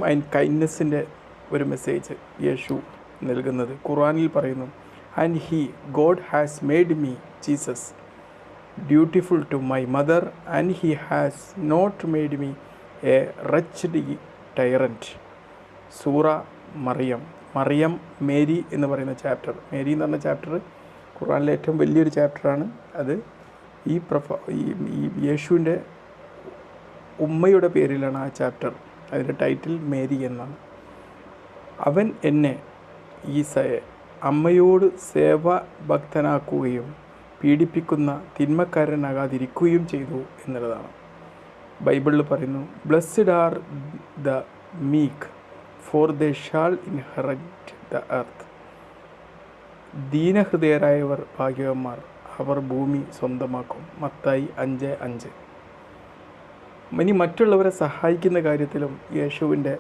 And കൈൻഡ്നെസ്സിൻ്റെ ഒരു message യേശു നൽകുന്നത്. ഖുർആനിൽ പറയുന്നു, and he God has made me Jesus dutiful to my mother and he has not made me a wretched tyrant. Surah Maryam Mary എന്ന് പറയുന്ന chapter, Mary എന്ന് പറഞ്ഞ chapter ഖുർആനിലെ ഏറ്റവും വലിയൊരു ചാപ്റ്ററാണ്. അത് ഈ യേശുവിൻ്റെ ഉമ്മയുടെ പേരിലാണ് ആ ചാപ്റ്റർ. അതിൻ്റെ ടൈറ്റിൽ മേരി എന്നാണ്. അവൻ എന്നെ ഈസയെ അമ്മയോട് സേവാഭക്തനാക്കുകയും പീഡിപ്പിക്കുന്ന തിന്മക്കാരനാകാതിരിക്കുകയും ചെയ്തു എന്നുള്ളതാണ്. ബൈബിളിൽ പറയുന്നു, blessed are the meek for they shall inherit the earth. ദീനഹൃദയരായവർ ഭാഗ്യവാന്മാർ, അവർ ഭൂമി സ്വന്തമാക്കും. മത്തായി 5:5. ഇനി മറ്റുള്ളവരെ സഹായിക്കുന്ന കാര്യത്തിലും യേശുവിൻ്റെ